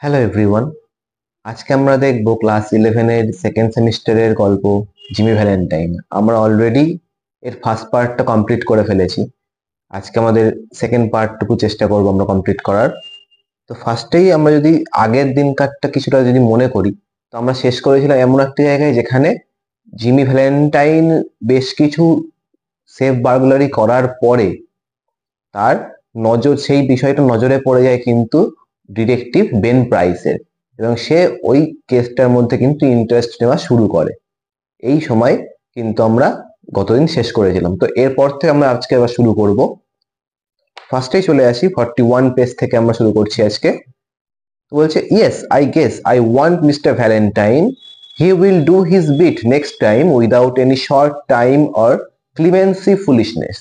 Hello everyone. আজকে আমরা দেখব ক্লাস 11 এর সেকেন্ড সেমিস্টারের গল্প জিমি ভ্যালেন্টাইন। আমরা অলরেডি এর ফার্স্ট পার্টটা কমপ্লিট করে ফেলেছি। আজকে আমাদের সেকেন্ড পার্টটুকু চেষ্টা করব আমরা কমপ্লিট করার। তো ফার্স্টেই আমরা যদি আগের দিনকারটা কিছুটা যদি মনে করি, তো আমরা শেষ করেছিলাম এমন একটি জায়গায় যেখানে জিমি ভ্যালেন্টাইন বেশ কিছু সেফ বার্গলারি করার পরে তার সেই বিষয়টা নজরে পড়ে যায় কিন্তু ডিটেকটিভ বেন প্রাইসের, এবং সে ওই কেসটার মধ্যে কিন্তু ইন্টারেস্ট নেওয়া শুরু করে। এই সময় কিন্তু আমরা গতদিন শেষ করেছিলাম। তো এরপর থেকে আমরা আজকে আবার শুরু করব। ফার্স্টেই চলে আসি 41 পেজ থেকে আমরা শুরু করছি আজকে। তো বলছে, yes I guess I want mister Valentine, he will do his bit next time without any short time or clemency foolishness.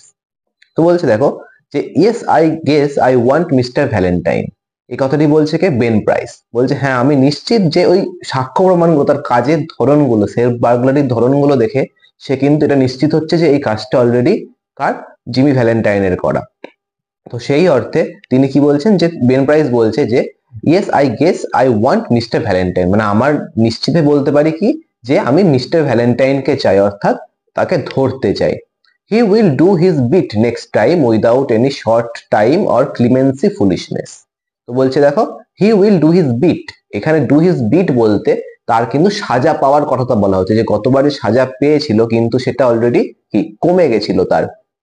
তো বলছে দেখো যে yes I guess I want mister Valentine, এই কথাটি বলছে কে? Ben price. বলছে হ্যাঁ, আমি নিশ্চিত যে ওই সাক্ষ্য প্রমাণগুলো, তার কাজের ধরনগুলো, সেলফ বার্গলারির ধরনগুলো দেখে সে কিন্তু এটা নিশ্চিত হচ্ছে যে এই কাজটা অলরেডি কার? জিমি ভ্যালেন্টাইনের করা। তো সেই অর্থে তিনি কি বলছেন, যে বেন প্রাইস বলছে যে yes I guess I want mister Valentine, মানে আমার নিশ্চিতে বলতে পারি কি যে আমি মিস্টার ভ্যালেন্টাইনকে চাই, অর্থাৎ তাকে ধরতে চাই। He will do his bit next time without any short time or clemency foolishness. তো বলছে দেখো, he will do his bit, এখানে ডু হিজ বিট বলতে তার কিন্তু সাজা পাওয়ার কথাটা বলা হচ্ছে, যে গতবারে সাজা পেয়েছিল কিন্তু সেটা অলরেডি কি কমে গেছিল,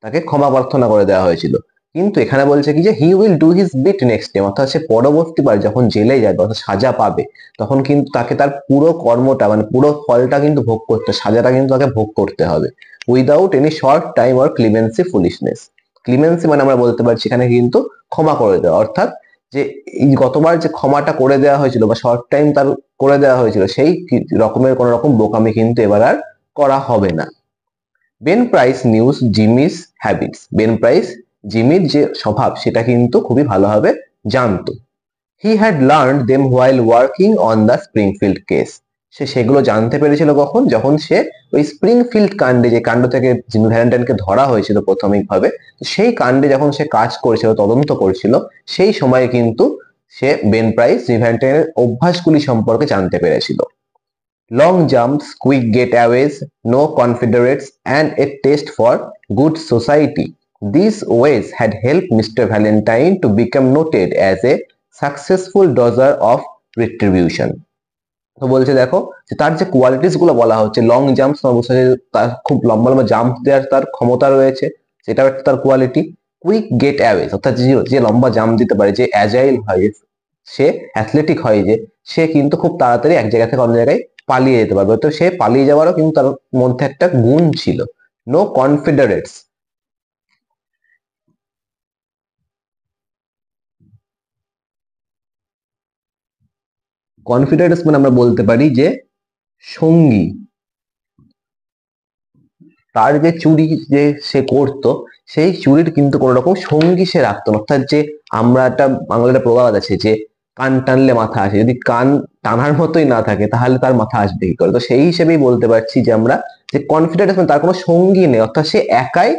তাকে ক্ষমা প্রার্থনা করে দেওয়া হয়েছিল। কিন্তু এখানে বলছে কি যে he will do his bit next time, অর্থাৎ সে পরবর্তীবার যখন জেলে যাবে অর্থাৎ সাজা পাবে, তখন কিন্তু তাকে তার পুরো কর্মটা মানে পুরো ফলটা কিন্তু ভোগ করতে, সাজাটা কিন্তু তাকে ভোগ করতে হবে without any short time or clemency foolishness. Clemency মানে আমরা বলতে পারছি এখানে কিন্তু ক্ষমা করে দেওয়া, অর্থাৎ যে এই গতবার যে ক্ষমাটা করে দেওয়া হয়েছিল বা শর্ট টাইম তার করে দেওয়া হয়েছিল, সেই রকমের কোন রকম বোকামি কিন্তু এবার আর করা হবে না। Ben Price knew Jimmy's habits, Ben Price জিমির যে স্বভাব সেটা কিন্তু খুবই ভালোভাবে জানতো। He had learned them while working on the Springfield case, সে সেগুলো জানতে পেরেছিল কখন? যখন সে ওই স্প্রিংফিল্ড কাণ্ডে, যে কাণ্ড থেকে জিমি ভ্যালেন্টাইনকে ধরা হয়েছিল প্রাথমিকভাবে, সেই কাণ্ডে যখন সে কাজ করেছিল, তদন্ত করছিল, সেই সময় কিন্তু সে বেন প্রাইস জিমি ভ্যালেন্টাইনের অভ্যাসগুলি সম্পর্কে জানতে পেরেছিল। Long jumps, quick getaways, no confederates, and a taste for good society. These ways had helped Mr. Valentine to become noted as a successful dodger of retribution. তো বলছে দেখো যে তার যে কোয়ালিটিস গুলো বলা হচ্ছে, লং জাম্পস, তার খুব লম্বা লম্বা জাম্প দেওয়ার তার ক্ষমতা রয়েছে, সেটাও একটা তার কোয়ালিটি। কুইক গেট অ্যাওয়েজ, অর্থাৎ যে লম্বা জাম্প দিতে পারে, যে অ্যাজাইল হয়, সে অ্যাথলেটিক হয়, যে সে কিন্তু খুব তাড়াতাড়ি এক জায়গা থেকে অন্য জায়গায় পালিয়ে যেতে পারবে, তো সে পালিয়ে যাওয়ারও কিন্তু তার মধ্যে একটা গুণ ছিল। নো কনফিডারেটস, কনফিডারেটস মানে আমরা বলতে পারি যে সঙ্গী, তার যে চুরি যে সে করতো, সেই চুরির কিন্তু কোন রকম সঙ্গী সে রাখতো না। অর্থাৎ যে আমরা একটা বাংলার একটা প্রবাদ আছে যে কান টানলে মাথা আসে, যদি কান টানার মতোই না থাকে তাহলে তার মাথা আসবে কি করে? তো সেই হিসেবেই বলতে পারছি যে আমরা যে কনফিডেন্স মানে তার কোনো সঙ্গী নেই, অর্থাৎ সে একাই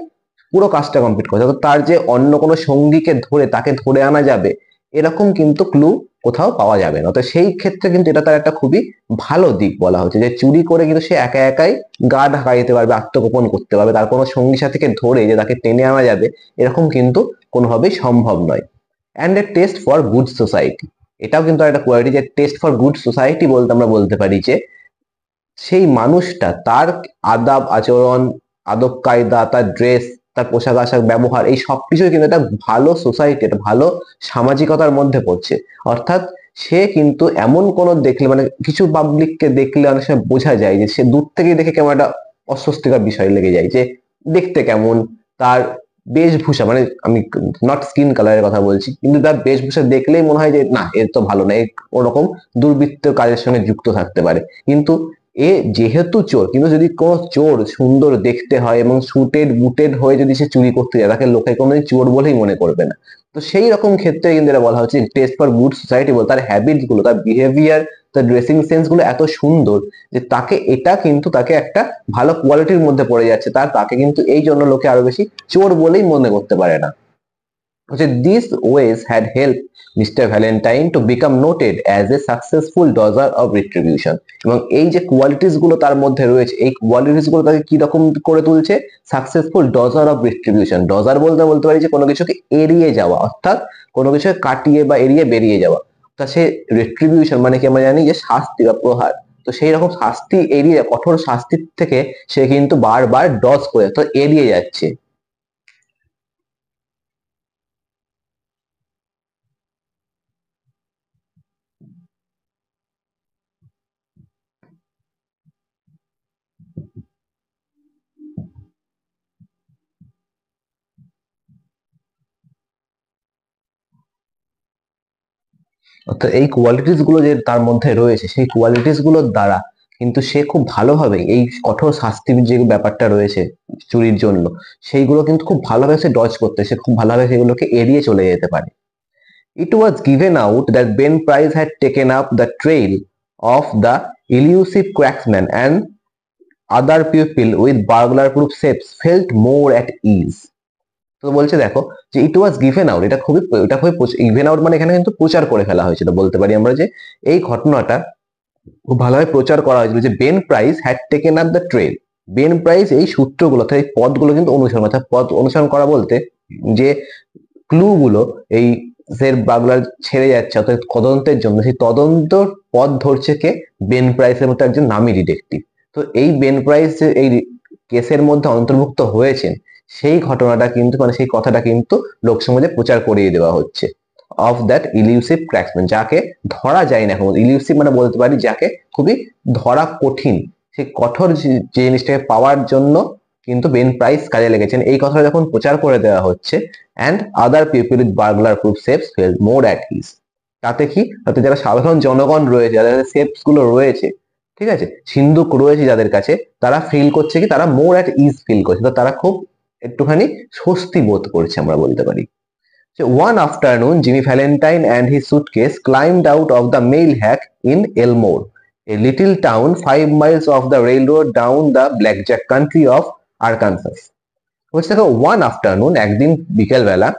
পুরো কাজটা কমপ্লিট করছে, অর্থাৎ তার যে অন্য কোনো সঙ্গীকে ধরে তাকে ধরে আনা যাবে এরকম কিন্তু ক্লু কোথাও পাওয়া যাবে না। তো সেই ক্ষেত্রে কিন্তু এটা তার একটা খুবই ভালো দিক বলা হচ্ছে, যে চুরি করে কিন্তু সে একা একাই গা ঢাকা দিতে পারবে, আত্মগোপন করতে পারবে, তার কোনো সঙ্গী সাথীকে ধরে যে তাকে টেনে আনা যাবে এরকম কিন্তু কোনোভাবেই সম্ভব নয়। And a test for good society, এটাও কিন্তু একটা কোয়ালিটি, যে টেস্ট ফর গুড সোসাইটি বলতে আমরা বলতে পারি যে সেই মানুষটা তার আদাব আচরণ, আদব কায়দা, তার ড্রেস, তার পোশাক আশাক, ব্যবহার, এই সবকিছুই কিন্তু একটা ভালো সোসাইটি, একটা ভালো সামাজিকতার মধ্যে পড়ছে। অর্থাৎ সে কিন্তু এমন কোন দেখলে, মানে কিছু পাবলিককে দেখলে অনেক সময় বোঝা যায় যে সে দূর থেকে দেখে কেমন একটা অস্বস্তিকর বিষয় লেগে যায়, যে দেখতে কেমন, তার বেশভূষা, মানে আমি নট স্কিন কালারের কথা বলছি, কিন্তু তার বেশভূষা দেখলেই মনে হয় যে না, এর তো ভালো না, এর ওরকম দুর্বৃত্ত কাজের সঙ্গে যুক্ত থাকতে পারে। কিন্তু এ যেহেতু চোর, কিন্তু যদি কোনো চোর সুন্দর দেখতে হয় এবং সুটেড বুটেড হয়ে যদি সে চুরি করতে যায়, তাকে লোকে কোনোদিন চোর বলেই মনে করবে না। তো সেই রকম ক্ষেত্রে কিন্তু এটা বলা হচ্ছে টেস্ট ফর গুড সোসাইটি বলে তার হ্যাবিট গুলো, তার বিহেভিয়ার, তার ড্রেসিং সেন্স গুলো এত সুন্দর যে তাকে এটা কিন্তু তাকে একটা ভালো কোয়ালিটির মধ্যে পড়ে যাচ্ছে, তাকে কিন্তু এই জন্য লোকে আরো বেশি চোর বলেই মনে করতে পারে না। These ways had helped Mr. Valentine to become noted as a successful dodger of retribution. এবং এই যে কোয়ালিটিস গুলো তার মধ্যে রয়েছে, এই কোয়ালিটিস গুলো তাকে কি রকম করে তুলছে? Successful dodger of retribution. Dodger বলতে বলতে পারি যে কোনো কিছুকে এড়িয়ে যাওয়া, অর্থাৎ কোনো কিছুকে কাটিয়ে বা এড়িয়ে বেরিয়ে যাওয়া। তা সে রিট্রিবিউশন মানে কি আমরা জানি যে শাস্তি বা প্রহার। তো সেই রকম শাস্তি এড়িয়ে, কঠোর শাস্তির থেকে সে কিন্তু বারবার ডজ করে, তো এড়িয়ে যাচ্ছে। অর্থাৎ এই কোয়ালিটিস গুলো যে তার মধ্যে রয়েছে, সেই কোয়ালিটিস গুলোর দ্বারা কিন্তু সে খুব ভালোভাবে এই কঠোর শাস্তির যে ব্যাপারটা রয়েছে চুরির জন্য, সেইগুলো কিন্তু খুব ভালোভাবে সে ডজ করতে, সে খুব ভালোভাবে সেগুলোকে এড়িয়ে চলে যেতে পারে। It was given out that Ben Price had taken up the trail of the elusive cracksman, and other people with burglar-proof safes felt more at ease. তো বলছে দেখো যে ইট ওয়াজ গিভেন আউট, এটা খুবই গিভেন আউট মানে এখানে কিন্তু প্রচার করে ফেলা হয়েছিল বলতে পারি আমরা, যে এই ঘটনাটা খুব ভালোভাবে প্রচার করা হয়েছিল যে Ben Price had taken up the trail. Ben Price এই সূত্রগুলো অর্থাৎ এই পথগুলো কিন্তু অনুসরণ, অর্থাৎ পথ অনুসরণ করা বলতে যে ক্লু গুলো এই যে বাগলার ছেড়ে যাচ্ছে অর্থাৎ তদন্তের জন্য, সেই তদন্ত পথ ধরছে কে? বেন প্রাইসের মতো একজন নামী ডিটেকটিভ। তো এই বেন প্রাইস যে এই কেসের মধ্যে অন্তর্ভুক্ত হয়েছেন, সেই ঘটনাটা কিন্তু মানে সেই কথাটা কিন্তু লোকসমাজে প্রচার করিয়ে দেওয়া হচ্ছে। অফ দ্যাট ইলিউসিভ ক্র্যাকসম্যান, যাকে ধরা যায় না এখন, ইলিউসিভ মানে বলতে পারি যাকে খুবই ধরা কঠিন, সেই কঠোর যে জিনিসটাকে পাওয়ার জন্য কিন্তু বেন প্রাইস কাজে লেগেছেন, এই কথাটা যখন প্রচার করে দেওয়া হচ্ছে। And other people with burglar proof safes felt more at ease. তাতে কি, তাতে যারা সাধারণ জনগণ রয়েছে, যাদের সেফস গুলো রয়েছে, ঠিক আছে, সিন্দুক রয়েছে যাদের কাছে, তারা ফিল করছে কি, তারা মোর অ্যাট ইজ ফিল করছে, তো তারা খুব একটুখানি স্বস্তি বোধ করছে আমরা বলতে পারি। So one afternoon, Jimmy Valentine and his suitcase climbed out of the mail hack in Elmore, a little town 5 miles off the railroad down the blackjack country of Arkansas. বলছে দেখো one afternoon, একদিন বিকেল বেলা,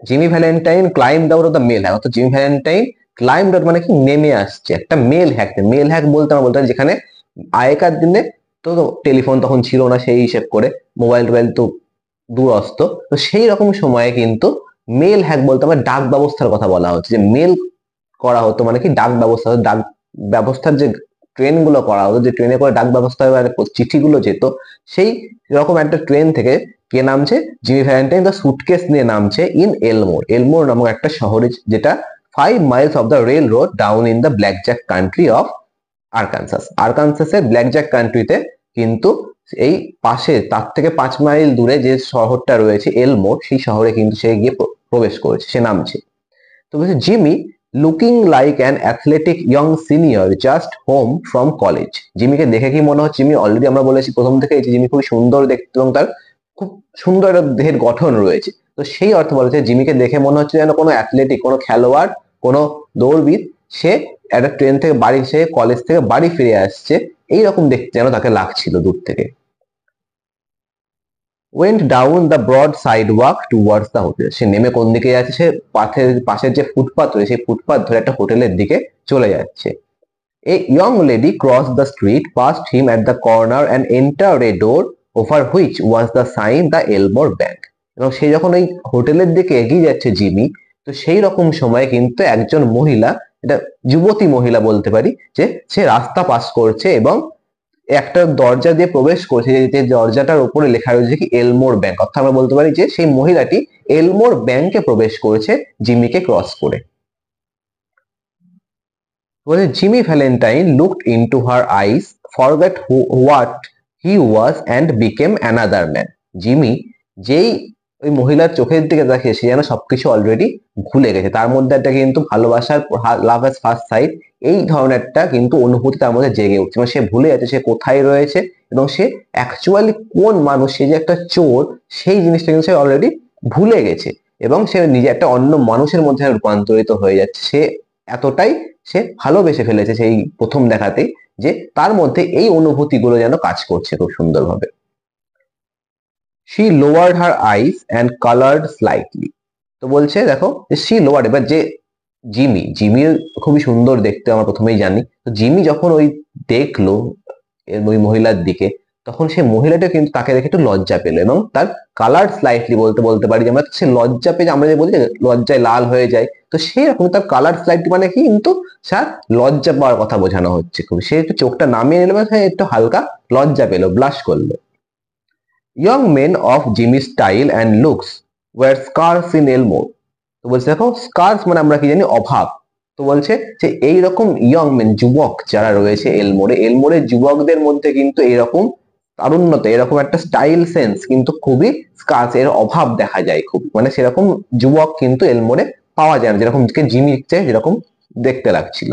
Jimmy Valentine climbed out of the mail hack, অর্থাৎ Jimmy Valentine climbed out মানে কি নেমে আসছে একটা মেল হ্যাক। মেল হ্যাক বলতে আমরা বলতে যেখানে আগেকার দিনে তো টেলিফোন তখন ছিল না, সেই হিসেব করে মোবাইল টোবাইল তো দূরস্থ, তো সেই রকম সময়ে কিন্তু মেল হ্যাক বলতে আমরা ডাক ব্যবস্থার কথা বলা হচ্ছে, যে মেল করা হতো মানে কি ডাক ব্যবস্থা, ডাক ব্যবস্থার যে ট্রেন গুলো করা হতো, যে ট্রেনে করে ডাক ব্যবস্থা চিঠিগুলো যেত, সেই রকম একটা ট্রেন থেকে কে নামছে? জিমি ভ্যালেন্টাইন তার সুটকেস নিয়ে নামছে ইন এলমোর, এলমোর নামক একটা শহরে, যেটা 5 miles of the railroad down in the blackjack country of Arkansas. আরকানসাসের ব্ল্যাকজ্যাক কান্ট্রিতে কিন্তু এই পাশে তার থেকে 5 মাইল দূরে যে শহরটা রয়েছে এলমোর, সেই শহরে কিন্তু সে গিয়ে প্রবেশ করেছে, সে নামছে। তো বলছে Jimmy looking like an athletic young senior just home from college. জিমিকে দেখে কি মনে হচ্ছে? জিমি অলরেডি আমরা বলেছি প্রথম থেকে যে জিমি খুবই সুন্দর দেখতে এবং তার খুব সুন্দর একটা দেহের গঠন রয়েছে। তো সেই অর্থে বলা হচ্ছে জিমিকে দেখে মনে হচ্ছে যেন কোনো অ্যাথলেটিক, কোনো খেলোয়াড়, কোনো দৌড়বিদ, সে একটা ট্রেন থেকে বাড়ি, সে কলেজ থেকে বাড়ি ফিরে আসছে, এইরকম দেখতে যেন তাকে লাগছিল দূর থেকে। went down the broad sidewalk towards the hotel, সে নেমে কোন দিকে যাচ্ছে? সে পাশের যে ফুটপাথ রয়েছে, সেই ফুটপাথ ধরে একটা হোটেলের দিকে চলে যাচ্ছে। A young lady crossed the street, passed him at the corner and entered a door over which was the sign the Elmore Bank. এবং সে যখন ওই হোটেলের দিকে এগিয়ে যাচ্ছে জিমি, তো সেই রকম সময় কিন্তু একজন মহিলা, এটা যুবতী মহিলা বলতে পারি, যে সে রাস্তা পাস করছে এবং একটা দরজা দিয়ে প্রবেশ করছে, যে দরজাটার উপরে লেখা রয়েছে কি এলমোর ব্যাংক, অর্থাৎ আমরা বলতে পারি যে সেই মহিলাটি এলমোর ব্যাংকে প্রবেশ করেছে জিমিকে ক্রস করে। Jimmy Valentine looked into her eyes, forgot what he was and became another man. Jimmy যেই ওই মহিলার চোখের দিকে তাকিয়ে, সে যেন সবকিছু অলরেডি ভুলে গেছে। তার মধ্যে একটা কিন্তু ভালোবাসার, লাভ এট ফার্স্ট সাইট, এই ধরনের একটা কিন্তু অনুভূতি তার মধ্যে জেগে উঠছে, মানে সে ভুলে যাচ্ছে সে কোথায় রয়েছে এবং সে অ্যাকচুয়ালি কোন মানুষ, সে যে একটা চোর, সেই জিনিসটা কিন্তু সে অলরেডি ভুলে গেছে এবং সে নিজে একটা অন্য মানুষের মধ্যে রূপান্তরিত হয়ে যাচ্ছে। সে এতটাই সে ভালোবেসে ফেলেছে সেই প্রথম দেখাতেই, যে তার মধ্যে এই অনুভূতিগুলো যেন কাজ করছে খুব সুন্দরভাবে। She lowered her eyes and colored slightly. তো বলছে দেখো সি লোয়ার, এবার যে জিমি খুবই সুন্দর দেখতে আমরা প্রথমেই জানি। তো জিমি যখন ওই দেখলো ওই মহিলার দিকে, তখন সে মহিলাটা কিন্তু তাকে দেখে একটু লজ্জা পেল এবং তার কালার স্লাইটলি বলতে পারি যে আমরা, সে লজ্জা পেয়ে আমরা যে বলি যে লজ্জায় লাল হয়ে যায়, তো সেরকম তার কালার স্লাইটলি মানে কি কিন্তু স্যার লজ্জা পাওয়ার কথা বোঝানো হচ্ছে খুব। সে একটু চোখটা নামিয়ে নিল, একটু হালকা লজ্জা পেলো, ব্লাশ করলো। Young men of Jimmy style and looks were scarce in Elmore. তো বলছে দেখো স্কার্স মানে আমরা কি জানি অভাব। তো বলছে যে এইরকম ইয়ং মেন যুবক যারা রয়েছে এলমোরের যুবকদের মধ্যে কিন্তু এরকম তারুণ্যতা, এরকম একটা স্টাইল সেন্স কিন্তু খুবই স্কার্স, এর অভাব দেখা যায় খুব, মানে সেরকম যুবক কিন্তু এলমোরে পাওয়া যায় না যেরকম জিমি যেরকম দেখতে লাগছিল।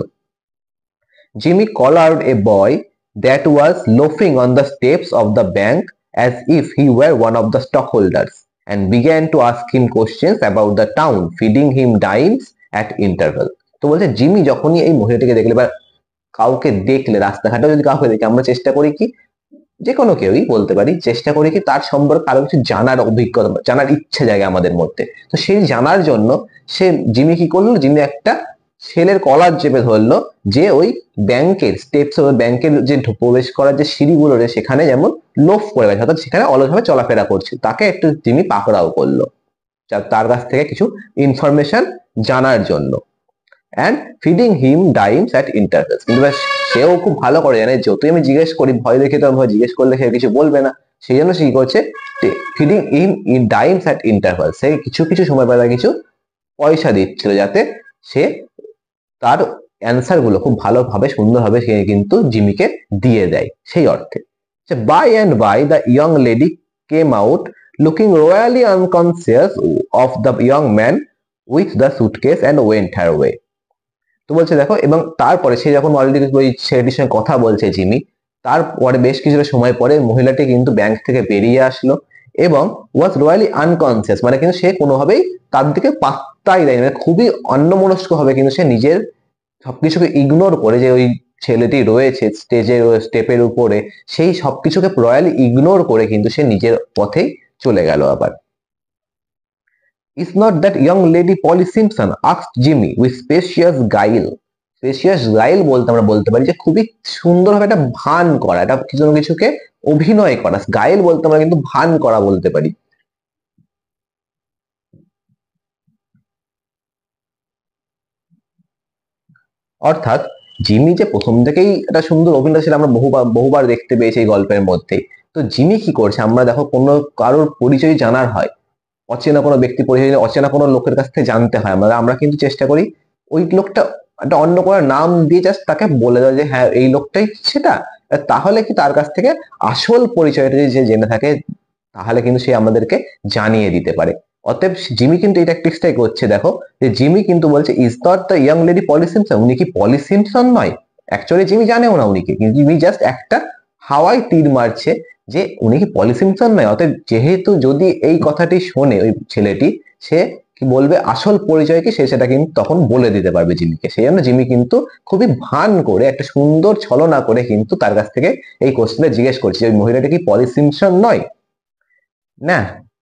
Jimmy collared a boy that was loafing on the steps of the bank as if he were one of the stockholders and began to ask him questions about the town, feeding him dimes at interval. তো বলছে Jimmy যখনই এই মহিলাটিকে দেখলে বা কাউকে দেখলে, রাস্তাঘাটে যদি কাউকে দেখে, আমরা চেষ্টা করি কি, যে কোনো কেউই বলতে পারি, চেষ্টা করি কি তার সম্পর্কে আরো কিছু জানার অভিজ্ঞতা, জানার ইচ্ছে জাগে আমাদের মধ্যে। তো সেই জানার জন্য জিমি কি করলো, জিমি একটা ছেলের কলার চেপে ধরলো যে ওই ব্যাংকের স্টেপস, ব্যাংকের যে প্রবেশ করার যে সিঁড়িগুলো রয়েছে সেখানে যেমন লোফ করে গেছে, অর্থাৎ সেখানে অলসভাবে চলাফেরা করছে, তাকে একটু জিমি পাকড়াও করলো তার কাছ থেকে কিছু ইনফরমেশন জানার জন্য। And feeding him dimes at intervals. কিন্তু সেও খুব ভালো করে জানে যতই আমি জিজ্ঞেস করি, ভয় দেখে তো ভয়, জিজ্ঞেস করলে সে কিছু বলবে না, সেই জন্য সে কি করছে, ফিডিং ইন ডাইমস অ্যাট ইন্টারভেলস, সে কিছু কিছু সময় পর কিছু পয়সা দিচ্ছিল যাতে সে তার অ্যান্সার গুলো খুব ভালোভাবে সুন্দরভাবে সে কিন্তু জিমিকে দিয়ে দেয় সেই অর্থে। By and by the young lady came out looking royally unconscious of the young man with the suitcase and went her way. তো বলছে দেখো, এবং তারপরে সে যখন অলরেডি ওই ছেলেটির সঙ্গে কথা বলছে জিমি, তারপরে বেশ কিছুটা সময় পরে মহিলাটি কিন্তু ব্যাংক থেকে বেরিয়ে আসলো এবং ওয়াজ রয়্যালি আনকনসিয়াস, মানে কিন্তু সে কোনোভাবেই তার দিকে পাত্তাই দেয়নি, মানে খুবই অন্যমনস্ক হবে কিন্তু সে নিজের সবকিছুকে ইগনোর করে, যে ওই ছেলেটি রয়েছে স্টেপের উপরে, সেই সবকিছুকে রয়্যালি ইগনোর করে কিন্তু সে নিজের পথেই চলে গেল আবার। Is not that young lady Polly Simpson? asked Jimmy with spacious guile. Spacious guile বলতে আমরা বলতে পারি যে খুবই সুন্দরভাবে একটা ভান করা, এটা কিছু না কিছুকে অভিনয় করা। গাইল বলতে আমরা কিন্তু ভান করা বলতে পারি। অর্থাৎ জিমি যে প্রথম থেকেই একটা সুন্দর অভিনয় ছিল, আমরা বহুবার দেখতে পেয়েছি এই গল্পের মধ্যে। তো জিমি কি করছে, আমরা দেখো কোনো কারোর পরিচয় জানার হয়, অচেনা কোনো ব্যক্তি পরিচয়, অচেনা কোনো লোকের কাছ থেকে জানতে হয়, আমরা কিন্তু চেষ্টা করি ওই লোকটা একটা অন্য কোনো নাম দিয়ে জাস্ট তাকে বলে দেওয়া যে হ্যাঁ এই লোকটাই সেটা, তাহলে কি তার কাছ থেকে আসল পরিচয়টা যে জেনে থাকে তাহলে কিন্তু সে আমাদেরকে জানিয়ে দিতে পারে। অতএব জিমি কিন্তু এই ট্যাকটিক্সটাই করছে, দেখো যে জিমি কিন্তু বলছে is not the young lady Polly Simpson, উনি কি পলি সিমসন নয়? অ্যাকচুয়ালি জিমি জানেও না উনিকে, কিন্তু জিমি জাস্ট একটা হাওয়ায় তীর মারছে যে উনি কি পলি সিমসন নয়। অতএব যেহেতু যদি এই কথাটি শোনে ওই ছেলেটি, সে কি বলবে আসল পরিচয় কি, সে সেটা কিন্তু তখন বলে দিতে পারবে জিমিকে। সেই জন্য জিমি কিন্তু খুবই ভান করে একটা সুন্দর ছলনা করে কিন্তু তার কাছ থেকে এই কোশ্চেনটা জিজ্ঞেস করছে, ওই মহিলাটা কি পলি সিমসন নয় না।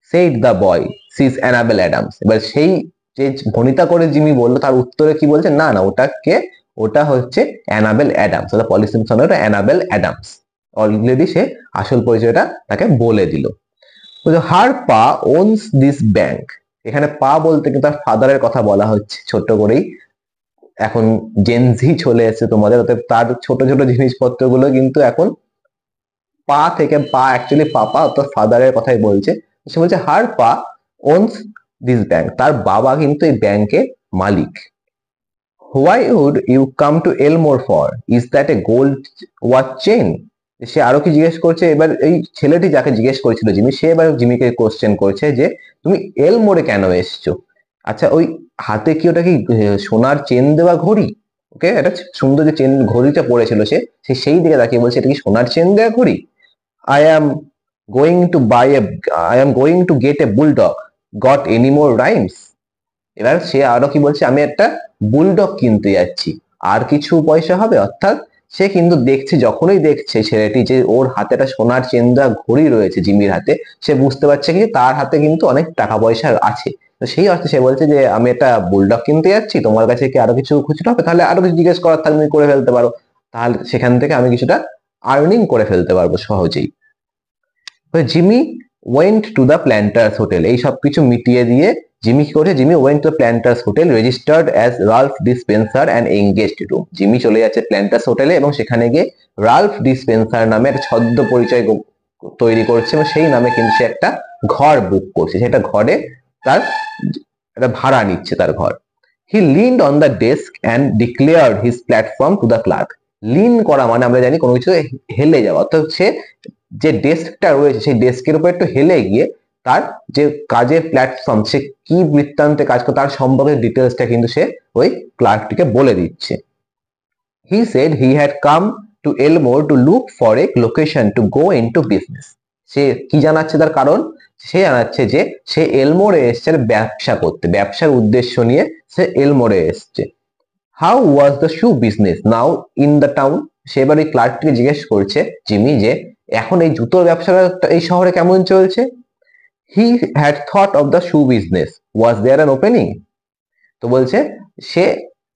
Said the boy she's Annabel Adams. এবার সেই যে ভনিতা করে জিমি বললো, তার উত্তরে কি বলছে, না না ওটা কে, ওটা হচ্ছে অ্যানাবেল অ্যাডামস, ওটা পলি সিমসন, ওটা অ্যানাবেল অ্যাডামস। অলরেডি সে আসল পরিচয়টা তাকে বলে দিল। হার পা ওনস দিস ব্যাংক, এখানে পা বলতে কিন্তু তার ফাদারের কথা বলা হচ্ছে ছোট করেই, এখন জেনজি চলে এসেছে তোমাদের, অতএব তার ছোট ছোট জিনিসপত্র গুলো কিন্তু এখন পা থেকে, পা অ্যাকচুয়ালি পাপা অর্থাৎ ফাদারের কথাই বলছে। সে বলছে হার পা ওনস দিস ব্যাংক, তার বাবা কিন্তু এই ব্যাংকের মালিক। Why would you come to Elmore for, is that a gold watch chain? সে আরো কি জিজ্ঞেস করছে, এবার এই ছেলেটি যাকে জিজ্ঞেস করেছিল জিমি, সে এবার জিমিকে কোশ্চেন করছে যে তুমি এলমোরে কেন এসছো? আচ্ছা ওই হাতে কি ওটা কি সোনার চেন দেওয়া ঘড়ি? ওকে, একটা সুন্দর যে চেন ঘড়িটা পড়েছিল সে সেই দিকে তাকিয়ে বলছে এটা কি সোনার চেন দেওয়া ঘড়ি? I am I am going to get a bulldog. Got any more rhymes? এবার সে আরো কি বলছে, আমি একটা বুলডগ কিনতে যাচ্ছি, আর কিছু পয়সা হবে? অর্থাৎ সে কিন্তু দেখছে, যখনই দেখছে ছেলেটি যে ওর হাতে একটা সোনার চেন দেওয়া ঘড়ি রয়েছে জিমির হাতে, সে বুঝতে পারছে কি তার হাতে কিন্তু অনেক টাকা পয়সা আছে। তো সেই অর্থে সে বলছে যে আমি একটা বুলডগ কিনতে যাচ্ছি, তোমার কাছে কি আরো কিছু খুচরো হবে, তাহলে আরো কিছু জিজ্ঞেস করার থাকলে তুমি করে ফেলতে পারো, তাহলে সেখান থেকে আমি কিছুটা আর্নিং করে ফেলতে পারবো সহজেই। Jimmy went to the Planters Hotel, এই সবকিছু মিটিয়ে দিয়ে জিমি কি করে, Jimmy went to Planters Hotel, registered as Ralph D Spencer and engaged to. Jimmy চলে যাচ্ছে প্ল্যান্টার্স হোটেলে এবং সেখানে গিয়ে রাল্ফ ডিসপেন্সার নামে একটা ছদ্ম পরিচয় তৈরি করছে এবং সেই নামে কিন্তু সে একটা ঘর বুক করছে, সেটা ঘরে তার একটা ভাড়া নিচ্ছে তার ঘর। He leaned on the desk and declared his platform to the clerk. Lean করা মানে আমরা জানি কোনো কিছু হেলে যাওয়া, অর্থাৎ সে যে ডেস্কটা রয়েছে সেই ডেস্কের উপর একটু হেলে গিয়ে তার যে কাজের প্ল্যাটফর্ম, সে কি বৃত্তান্তে কাজ করে তার সম্পর্কে ডিটেলসটা কিন্তু সে ওই ক্লার্কটিকে বলে দিচ্ছে। He said he had come to Elmore to look for a location to go into business. সে কি জানাচ্ছে তার কারণ, সে জানাচ্ছে যে সে এলমোরে এসছে ব্যবসা করতে, ব্যবসার উদ্দেশ্য নিয়ে সে এলমোরে এসছে। How was the shoe business now in the town. সে এবার ওই ক্লার্কটিকে জিজ্ঞেস করছে জিমি যে এখন এই জুতোর ব্যবসাটা এই শহরে কেমন চলছে। He had thought of the shoe business, was there an opening. তো বলছে সে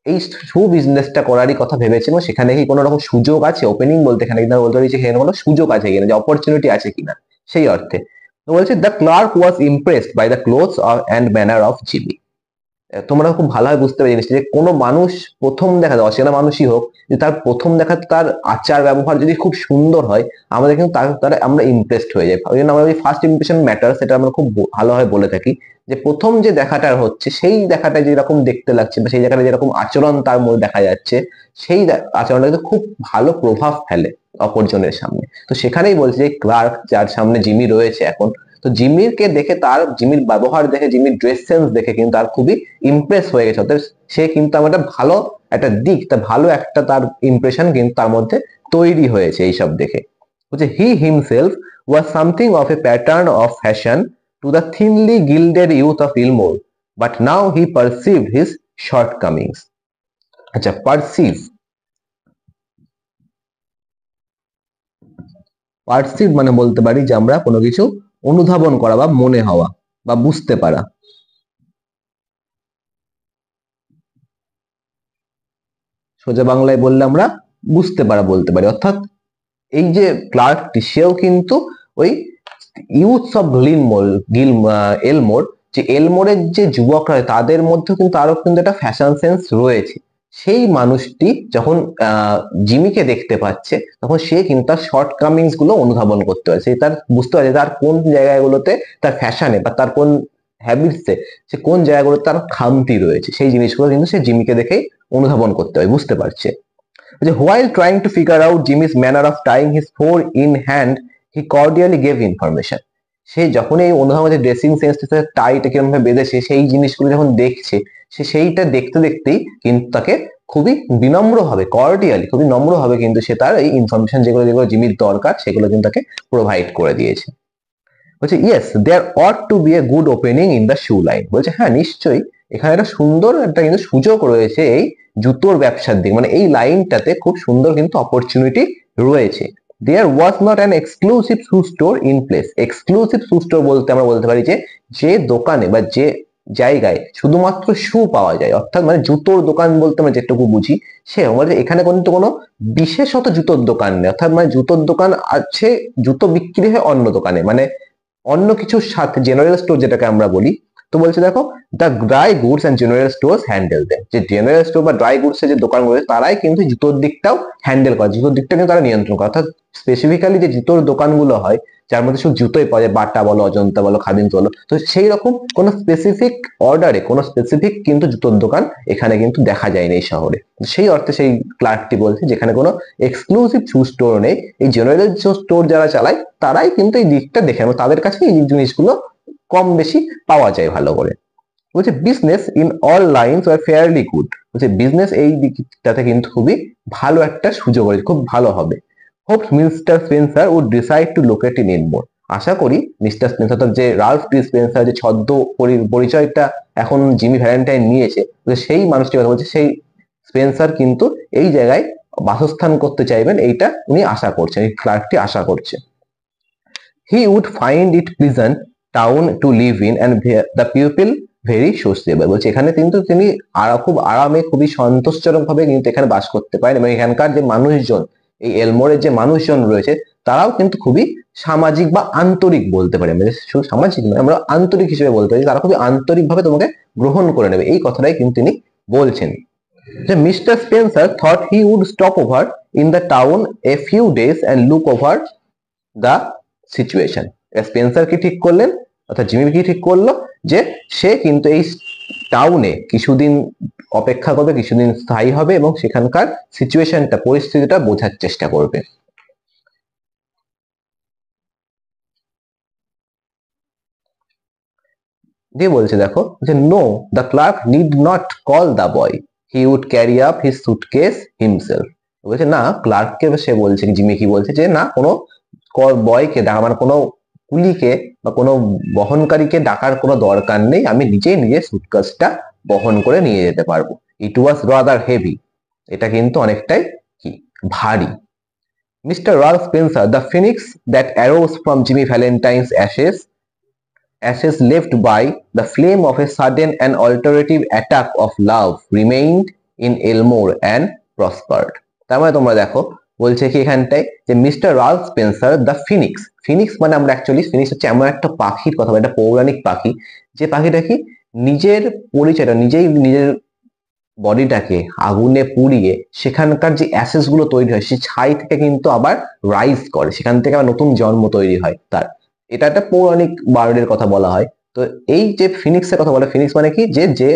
এই শু বিজনেসটা করারই কথা ভেবেছে এবং সেখানে কি কোনো রকম সুযোগ আছে, ওপেনিং বলতে এখানে কিন্তু বলতে পারি যে সেখানে কোনো সুযোগ আছে কিনা, যে অপরচুনিটি আছে কিনা সেই অর্থে। তো বলছে the clerk was impressed by the clothes and manner of Jimmy. তোমরা খুব ভালোভাবে বুঝতে পারি জিনিসটা, যে কোনো মানুষ প্রথম দেখা যায়, অচেনা মানুষই হোক, যে তার প্রথম দেখাতে তার আচার ব্যবহার যদি খুব সুন্দর হয় আমাদের কিন্তু তার আমরা ইমপ্রেসড হয়ে যাই। ওই জন্য আমরা ফার্স্ট ইমপ্রেশন ম্যাটার, সেটা আমরা খুব ভালোভাবে বলে থাকি, যে প্রথম যে দেখাটা হচ্ছে সেই দেখাটা যেরকম দেখতে লাগছে বা সেই জায়গাটা যেরকম আচরণ তার মধ্যে দেখা যাচ্ছে, সেই আচরণটা কিন্তু খুব ভালো প্রভাব ফেলে অপরজনের সামনে। তো সেখানেই বলছে যে ক্লার্ক যার সামনে জিমি রয়েছে এখন, তো জিমিরকে দেখে, তার জিমির ব্যবহার দেখে, জিমির ড্রেস সেন্স দেখে কিন্তু তার খুবই ইমপ্রেস হয়ে গেছে, অর্থাৎ সে কিন্তু আমার একটা ভালো একটা দিক, তা ভালো একটা তার ইমপ্রেশন কিন্তু তার মধ্যে তৈরি হয়েছে এইসব দেখে। বলছে he himself was something of a pattern of fashion to the thinly gilded youth of Elmore, but now he perceived his shortcomings. আচ্ছা, পারসিভ, পারসিভ মানে বলতে পারি যে আমরা কোনো কিছু অনুধাবন করা বা মনে হওয়া বা বুঝতে পারা। সোজা বাংলায় বললে আমরা বুঝতে পারা বলতে পারি। অর্থাৎ এই যে ক্লার্কটি সেও কিন্তু ওই ইউথস অফ এলমোর, যে এলমোরের যে যুবকরা তাদের মধ্যে কিন্তু আরো কিন্তু একটা ফ্যাশন সেন্স রয়েছে। সেই মানুষটি যখন জিমিকে দেখতে পাচ্ছে তখন সে কিন্তু তার শর্ট কামিংস গুলো অনুধাবন করতে পারছে, তার বুঝতে পারছে তার কোন জায়গাগুলোতে তার ফ্যাশনে বা তার কোন হ্যাবিটসে, সে কোন জায়গাগুলোতে তার খামতি রয়েছে, সেই জিনিসগুলো কিন্তু সে জিমিকে দেখেই অনুধাবন করতে হয়, বুঝতে পারছে। While trying to figure out Jimmy's manner of tying his phone in hand, he cordially gave information. সে যখন এই অনুধাবন ড্রেসিং সেন্সটা টাইটা কিরকম ভাবে বেঁধেছে সেই জিনিসগুলো যখন দেখছে, সে সেইটা দেখতে দেখতেই কিন্তু তাকে খুবই বিনম্র ভাবে, কর্ডিয়ালি খুবই নম্র ভাবে কিন্তু সে তার এই ইনফরমেশন যেগুলো যেগুলো জিমির দরকার সেগুলো কিন্তু তাকে প্রোভাইড করে দিয়েছে। বলছে yes there ought to be a good opening in the shoe line. বলছে হ্যাঁ নিশ্চয়ই এখানে একটা সুন্দর একটা কিন্তু সুযোগ রয়েছে এই জুতোর ব্যবসার দিক, মানে এই লাইনটাতে খুব সুন্দর কিন্তু অপরচুনিটি রয়েছে। There was not an exclusive shoe store in place. Exclusive shoe store বলতে আমরা বলতে পারি যে যে দোকানে বা যে জায়গায় শুধুমাত্র শু পাওয়া যায়, অর্থাৎ মানে জুতোর দোকান বলতে আমরা যেটুকু বুঝি সে মানে এখানে কিন্তু কোনো বিশেষত জুতোর দোকান নেই, অর্থাৎ মানে জুতোর দোকান আছে, জুতো বিক্রি হয় অন্য দোকানে, মানে অন্য কিছুর সাথে জেনারেল স্টোর যেটাকে আমরা বলি। তো বলছে দেখো the dry goods and general store handle then, যে জেনারেল স্টোর বা ড্রাই গুডস এর যে দোকান রয়েছে তারাই কিন্তু জুতোর দিকটাও হ্যান্ডেল করে, জুতোর দিকটা কিন্তু তারা নিয়ন্ত্রণ করে। অর্থাৎ স্পেসিফিক্যালি যে জুতোর দোকানগুলো হয় যার মধ্যে শুধু জুতোই পাওয়া যায়, বাটা বলো, অজন্তা বলো, খাদিমস বলো, তো সেই রকম কোনো স্পেসিফিক অর্ডারে কোনো স্পেসিফিক কিন্তু জুতোর দোকান এখানে কিন্তু দেখা যায় না এই শহরে। সেই অর্থে সেই ক্লার্কটি বলছে যেখানে কোনো এক্সক্লুসিভ শু স্টোর নেই, এই জেনারেল স্টোর যারা চালায় তারাই কিন্তু এই দিকটা দেখে এবং তাদের কাছে এই জিনিসগুলো কম বেশি পাওয়া যায় ভালো করে। বলছে business in all lines were fairly good. বলছে বিজনেস এই দিকটাতে কিন্তু খুবই ভালো একটা সুযোগ রয়েছে, খুব ভালো হবে। Hope Mister Spencer would decide to locate in Elmore. আশা করি মিস্টার স্পেন্সার যে রাল্ফ ডি স্পেন্সার যে ছদ্ম পরিচয়টা এখন জিমি ভ্যালেন্টাইন নিয়েছে, সেই মানুষটির কথা বলছে, সেই স্পেন্সার কিন্তু এই জায়গায় বাসস্থান করতে চাইবেন, এইটা উনি আশা করছেন, এই ক্লার্কটি আশা করছে। He would find it pleasant town to live in and the people very sociable. বলছে এখানে কিন্তু তিনি খুব আরামে, খুবই সন্তোষজনক ভাবে কিন্তু এখানে বাস করতে পারেন, এবং এখানকার যে মানুষজন, এই এলমোরের যে মানুষজন রয়েছে তারাও কিন্তু খুবই সামাজিক বা আন্তরিক বলতে পারি, আমরা শুধু সামাজিক নয়, আমরা আন্তরিক হিসেবে বলতে পারি, তারা খুবই আন্তরিক ভাবে তোমাকে গ্রহণ করে নেবে, এই কথাটাই কিন্তু তিনি বলছেন। যে mister Spencer thought he would stop over in the town a few days and look over the situation. Spencer কি ঠিক করলেন, অর্থাৎ জিমি কি ঠিক করলো, যে সে কিন্তু এই টাউনে কিছুদিন অপেক্ষা করবে, কিছুদিন স্থায়ী হবে এবং সেখানকার সিচুয়েশনটা, পরিস্থিতিটা বোঝার চেষ্টা করবে। দিয়ে বলছে দেখো যে no, the clerk need not call the boy, he would carry up his suitcase himself. বলছে না, ক্লার্ককে সে বলছে, জিমি কি বলছে যে না, কোনো বয়কে ডাকা, মানে কোনো কুলিকে বা কোনো বহনকারীকে ডাকার কোনো দরকার নেই, আমি নিজেই নিজের সুটকেসটা বহন করে নিয়ে যেতে পারবো। ইট ওয়াজ রাদার হেভি, এটা কিন্তু অনেকটাই কি ভারী। Mister Ralph Spencer, the phoenix that arose from Jimmy Valentine's ashes left by the flame of a sudden and alternative attack of love remained in Elmore and prospered। তার মানে তোমরা দেখো বলছে কি এখানটায় যে mister Ralph Spencer the Phoenix, Phoenix মানে আমরা অ্যাকচুয়ালি ফিনিক্স হচ্ছে এমন একটা পাখির কথা, একটা পৌরাণিক পাখি, যে পাখিটা কি নিজের পরিচয়টা, নিজেই নিজের বডিটাকে আগুনে পুড়িয়ে সেখানকার যে অ্যাসেস গুলো তৈরি হয়, সেই ছাই থেকে কিন্তু আবার রাইজ করে, সেখান থেকে আবার নতুন জন্ম তৈরি হয় তার। এটা একটা পৌরাণিক বার্ডের কথা বলা হয়। তো এই যে ফিনিক্সের কথা বলে, ফিনিক্স মানে কি যে যে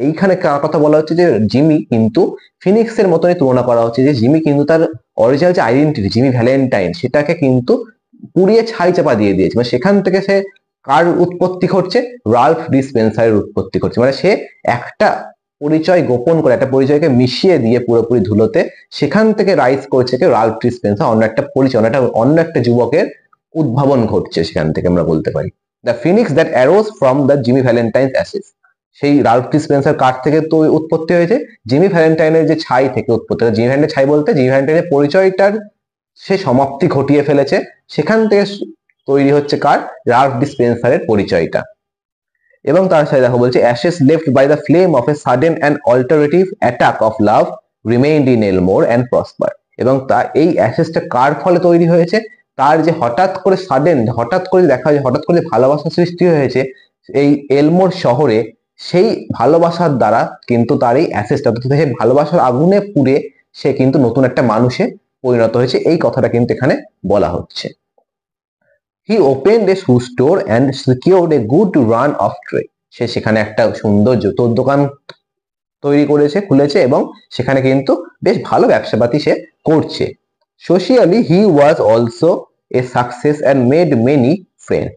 এইখানে কার কথা বলা হচ্ছে, যে জিমি কিন্তু ফিনিক্সের মতনই তুলনা করা হচ্ছে, যে জিমি কিন্তু তার অরিজিনাল যে আইডেন্টিটি জিমি ভ্যালেন্টাইন, সেটাকে কিন্তু পুড়িয়ে ছাই চাপা দিয়ে দিয়েছে, মানে সেখান থেকে সে কার উৎপত্তি ঘটছে, রাল্ফ ডি স্পেন্সারের উৎপত্তি ঘটছে। মানে সে একটা পরিচয় গোপন করে, একটা পরিচয়কে মিশিয়ে দিয়ে পুরোপুরি ধুলোতে, সেখান থেকে রাইজ করছে কি রাল্ফ ডি স্পেন্সার, অন্য একটা পরিচয়, অন্য একটা যুবকের উদ্ভাবন ঘটছে সেখান থেকে আমরা বলতে পারি। The phoenix that arose from the Jimmy Valentine's ashes, সেই রাল্ফ ডি স্পেন্সার কার থেকে তো উৎপত্তি হয়েছে, জিমি ভ্যালেন্টাইনের যে ছাই থেকে উৎপত্তি হয়েছে। জিমি ভ্যালেন্টাইন ছাই বলতে জিমি ভ্যালেন্টাইনের পরিচয়টার সে সমাপ্তি ঘটিয়ে ফেলেছে, সেখান থেকে তৈরি হচ্ছে কার, রাল্ফ ডি স্পেন্সারের পরিচয়টা। এবং তার সাথে দেখো বলছে ashes left by the flame of a sudden and alternative attack of love remained in Elmore and prosper. এবং তা এই অ্যাশেসটা কার ফলে তৈরি হয়েছে, তার যে হঠাৎ করে সাডেন, হঠাৎ করে দেখা যায়, হঠাৎ করে ভালোবাসা সৃষ্টি হয়েছে এই এলমোর শহরে, সেই ভালোবাসার দ্বারা কিন্তু তার এই অ্যাসেসটা, সেই ভালোবাসার আগুনে পুড়ে সে কিন্তু নতুন একটা মানুষে পরিণত হয়েছে, এই কথাটা কিন্তু এখানে বলা হচ্ছে। He opened a shoe store and secured a good run of trade. সে সেখানে একটা সুন্দর জুতোর দোকান তৈরি করেছে, খুলেছে, এবং সেখানে কিন্তু বেশ ভালো ব্যবসাপাতি সে করছে। Socially he was also a success and made many friend.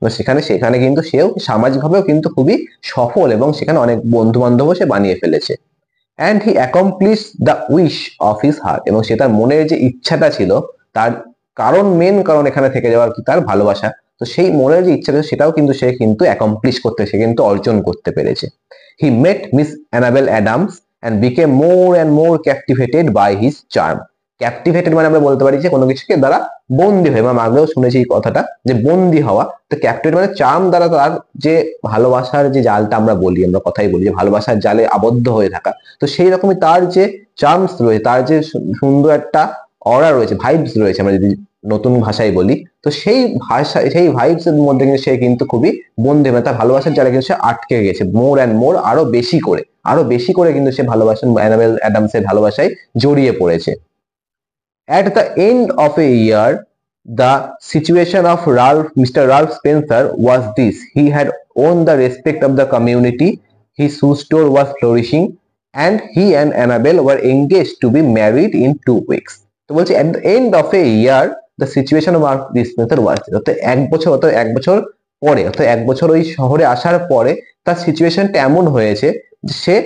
সেখানে কিন্তু সেও সামাজিকভাবেও কিন্তু খুবই সফল, এবং সেখানে অনেক বন্ধু বান্ধবও সে বানিয়ে ফেলেছে। And he accomplish the wish of his heart, এবং সে তার মনের যে ইচ্ছাটা ছিল, তার মেন কারণ এখানে থেকে যাওয়ার কি তার ভালোবাসা, তো সেই মনের যে ইচ্ছাটা সেটাও কিন্তু সে কিন্তু অ্যাকমপ্লিশ করতে, সে কিন্তু অর্জন করতে পেরেছে। He met Miss Annabel Adams and became more and more captivated by his charm. Captivated মানে আমরা বলতে পারি যে কোনো কিছুকে দ্বারা বন্দী হয়ে, আমরা আগেও শুনেছি এই কথাটা যে বন্দী হওয়া, তো ক্যাপটিভেট মানে চার্ম দ্বারা তার যে ভালোবাসার যে জালটা আমরা বলি, আমরা কথাই বলি যে ভালোবাসার জালে আবদ্ধ হয়ে থাকা, তো সেই রকমই তার যে চার্মস রয়েছে, তার যে সুন্দর একটা অরা রয়েছে, ভাইবস রয়েছে, আমরা যদি নতুন ভাষায় বলি, তো সেই ভাষা, সেই ভাইবস এর মধ্যে কিন্তু সে কিন্তু খুবই বন্দী, মানে তার ভালোবাসার জালে কিন্তু সে আটকে গেছে, মোর অ্যান্ড মোর, আরো বেশি করে কিন্তু সে ভালোবাসেন অ্যানাবেল অ্যাডামসের ভালোবাসায় জড়িয়ে পড়েছে। At the end of a year, the situation of Mr. Ralph Spencer was this: he had won the respect of the community, his shoe store was flourishing, and he and Annabelle were engaged to be married in 2 weeks. তো বলছি at the end of a year, the situation of Ralph Spencer was this, অর্থাৎ এক বছর পরে, অর্থাৎ এক বছর ওই শহরে আসার পরে তার সিচুয়েশনটা এমন হয়েছে যে সে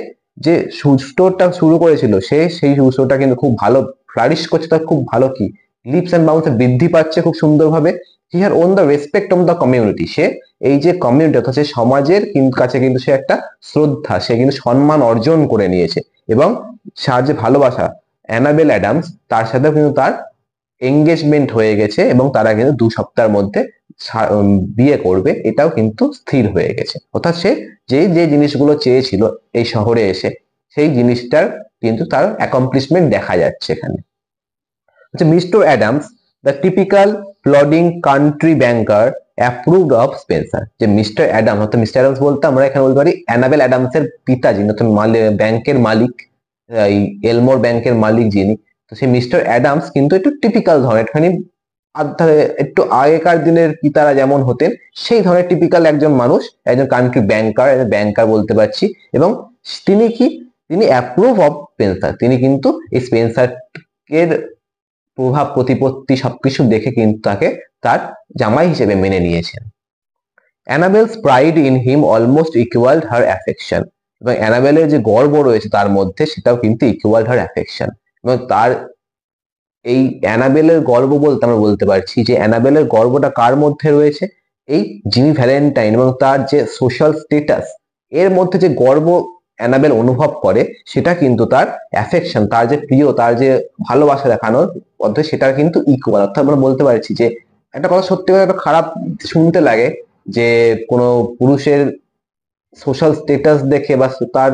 যে শু স্টোরটা শুরু করেছিল, সেই শু স্টোরটা কিন্তু খুব ভালো ফ্লারিশ করছে, তার খুব ভালো কি লিপস এন্ড বাউন্সে বৃদ্ধি পাচ্ছে খুব সুন্দরভাবে। He had won the respect of the community, সে এই যে কমিউনিটি অর্থাৎ সমাজের কাছে কিন্তু সে একটা শ্রদ্ধা, সে কিন্তু সম্মান অর্জন করে নিয়েছে, এবং তার যে ভালোবাসা অ্যানাবেল অ্যাডামস, তার সাথে কিন্তু তার এঙ্গেজমেন্ট হয়ে গেছে এবং তারা কিন্তু 2 সপ্তাহের মধ্যে বিয়ে করবে, এটাও কিন্তু স্থির হয়ে গেছে। অর্থাৎ সে যে জিনিসগুলো চেয়েছিল এই শহরে এসে, সেই জিনিসটার কিন্তু তার অ্যাকমপ্লিশমেন্ট দেখা যাচ্ছে এখানে। আচ্ছা, mister Adams, the typical plodding country banker, approved of Spencer. যে মিস্টার অ্যাডাম, অর্থাৎ মিস্টার অ্যাডামস বলতে আমরা এখানে বলতে পারি অ্যানাবেল অ্যাডামসের পিতা, যিনি অর্থাৎ ব্যাংকের মালিক, এই এলমোর ব্যাংকের মালিক যিনি, তো সেই মিস্টার অ্যাডামস কিন্তু একটু টিপিক্যাল ধরনের, একটুখানি একটু আগেকার দিনের পিতারা যেমন হতেন সেই ধরনের টিপিক্যাল একজন মানুষ, একজন কান্ট্রি ব্যাংকার, ব্যাংকার বলতে পারছি। এবং তিনি অ্যাপ্রুভ অফ স্পেন্সার, তিনি কিন্তু এই স্পেন্সার এর প্রভাব প্রতিপত্তি সবকিছু দেখে কিন্তু তাকে তার জামাই হিসেবে মেনে নিয়েছেন। অ্যানাবেলস pride in him almost equalled her affection, এবং অ্যানাবেলের যে গর্ব রয়েছে তার মধ্যে, সেটাও কিন্তু ইকুয়ালড হার অ্যাফেকশন। এবং তার এই অ্যানাবেলের গর্ব বলতে আমরা বলতে পারছি যে অ্যানাবেলের গর্বটা কার মধ্যে রয়েছে, এই জিমি ভ্যালেন্টাইন এবং তার যে সোশ্যাল স্টেটাস, এর মধ্যে যে গর্ব অ্যানাবেল অনুভব করে, সেটা কিন্তু তার অ্যাফেকশন, তার যে প্রিয়, তার যে ভালোবাসা দেখানোর মধ্যে, সেটা কিন্তু ইকুয়াল। অর্থাৎ আমরা বলতে পারছি যে একটা কথা সত্যি কথা একটা খারাপ শুনতে লাগে যে কোনো পুরুষের সোশ্যাল স্টেটাস দেখে বা তার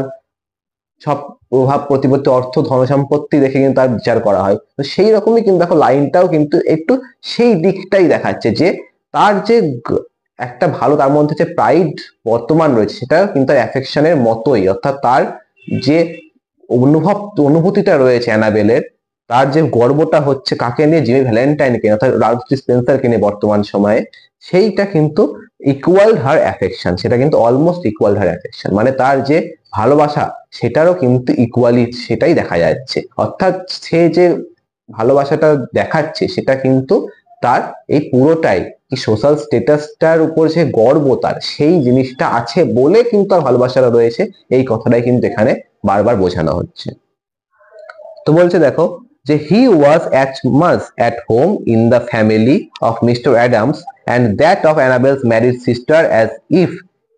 সব প্রভাব প্রতিপত্তি, অর্থ, ধনসম্পত্তি দেখে কিন্তু তার বিচার করা হয়। তো সেই রকমই কিন্তু দেখো লাইনটাও কিন্তু একটু সেই দিকটাই দেখাচ্ছে যে তার যে একটা ভালো, তার মধ্যে যে প্রাইড বর্তমান রয়েছে, সেটা কিন্তু অ্যাফেকশনের মতোই। অর্থাৎ তার যে অনুভূতিটা রয়েছে অ্যানাবেলের, তার যে গর্বটা হচ্ছে কাকে নিয়ে, জিমি ভ্যালেন্টাইনকে, অর্থাৎ রালফ স্পেন্সারকে নিয়ে বর্তমান সময়ে, সেইটা কিন্তু ইকুয়াল হার অ্যাফেকশন, সেটা কিন্তু অলমোস্ট ইকুয়াল হার অ্যাফেকশন, মানে তার যে ভালোবাসা সেটারও কিন্তু ইকুয়ালি সেটাই দেখা যাচ্ছে। অর্থাৎ সে যে ভালোবাসাটা দেখাচ্ছে সেটা কিন্তু তার এই পুরোটাই কি সোশ্যাল স্টেটাসটার উপর যে গর্ব, তার সেই জিনিসটা আছে বলে কিন্তু তার ভালোবাসাটা রয়েছে, এই কথাটাই কিন্তু এখানে বারবার বোঝানো হচ্ছে। তো বলছে দেখো যে he was as much at home in the family of Mister Adams and that of Annabel's married sister as if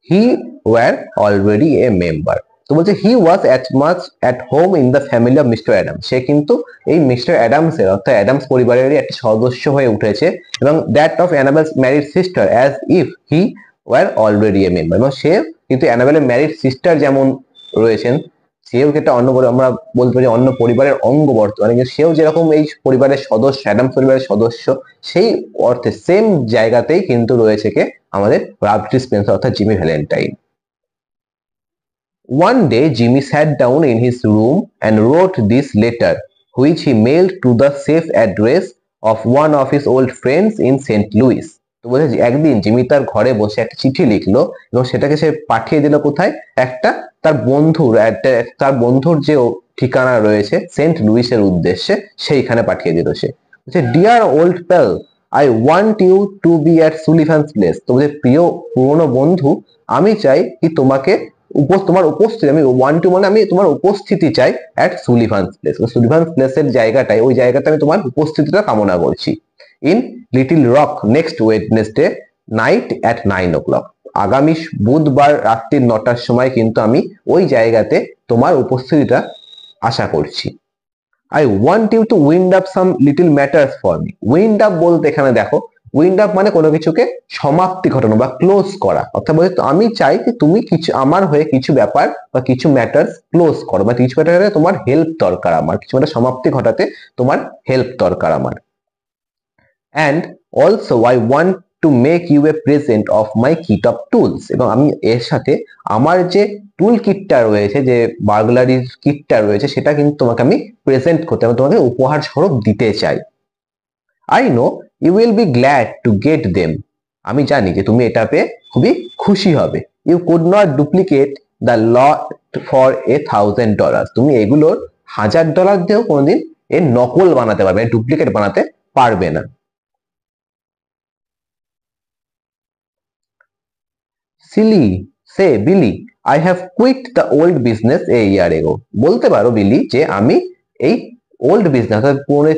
he were already a member. তো বলছে he was as much at home in the family of Mister Adams, সে কিন্তু এই mister Adams এর, অর্থাৎ Adams পরিবারেরই একটা সদস্য হয়ে উঠেছে, এবং that of Annabel's married sister as if he were already a member, এবং সে কিন্তু অ্যানাবেলের ম্যারিড সিস্টার যেমন রয়েছেন, সেও একটা অন্য, আমরা বলতে পারি অন্য পরিবারের অঙ্গ বর্তমানে, কিন্তু সেও যেরকম এই পরিবারের সদস্য, অ্যাডামস পরিবারের সদস্য, সেই অর্থে সেম জায়গাতেই কিন্তু রয়েছে কে আমাদের রালফ স্পেন্সার অর্থাৎ Jimmy Valentine. One day Jimmy sat down in his room and wrote this letter, which he mailed to the safe address of one of his old friends in St. Louis. তো বলছে একদিন Jimmy তার ঘরে বসে একটা চিঠি লিখলো এবং সেটাকে সে পাঠিয়ে দিল কোথায়, একটা তার বন্ধুর যে ঠিকানা রয়েছে সেন্ট লুইসের উদ্দেশ্যে, সেইখানে পাঠিয়ে দিল সে। বলছে dear old pal, I want you to be at Sullivan's place. তো বলছে প্রিয় পুরনো বন্ধু, আমি চাই কি তোমার উপস্থিতি, আমি ওয়ান টু মানে আমি তোমার উপস্থিতি চাই অ্যাট সুলিভানস প্লেস, সুলিভানস প্লেসের জায়গাটায়, ওই জায়গাটা আমি তোমার উপস্থিতিটা কামনা করছি। In little rock next Wednesday night at 9 o'clock, আগামী বুধবার রাত্রি 9টার সময় কিন্তু আমি ওই জায়গাতে তোমার উপস্থিতিটা আশা করছি। I want you to wind up some little matters for me. Wind up বলতে এখানে দেখো, উইন্ড আপ মানে কোনো কিছুকে সমাপ্তি ঘটানো বা ক্লোজ করা, অর্থাৎ বলতে আমি চাই যে তুমি কিছু আমার হয়ে কিছু ব্যাপার বা কিছু ম্যাটার্স ক্লোজ করো, বা কিছু ম্যাটারে তোমার হেল্প দরকার, আমার কিছু ম্যাটার সমাপ্তি ঘটাতে তোমার হেল্প দরকার আমার। And also I want to make you a present of my kit of tools, এবং আমি এর সাথে আমার যে টুল কিটটা রয়েছে, যে বার্গলারির কিটটা রয়েছে, সেটা কিন্তু তোমাকে আমি প্রেজেন্ট করতে, আমি তোমাকে উপহার স্বরূপ দিতে চাই। I know you will be glad to get them, আমি জানি যে তুমি এটা পেয়ে খুবই খুশি হবে। You could not duplicate the lot for $1,000, তুমি এগুলোর $1,000 দিয়েও কোনোদিন এর নকল বানাতে পারবে না, ডুপ্লিকেট বানাতে পারবে না। Silly say Billy, I have quit the old business a year ago, বলতে পারো বিলি যে আমি এই ওল্ড বিজনেস, অর্থাৎ পুরনো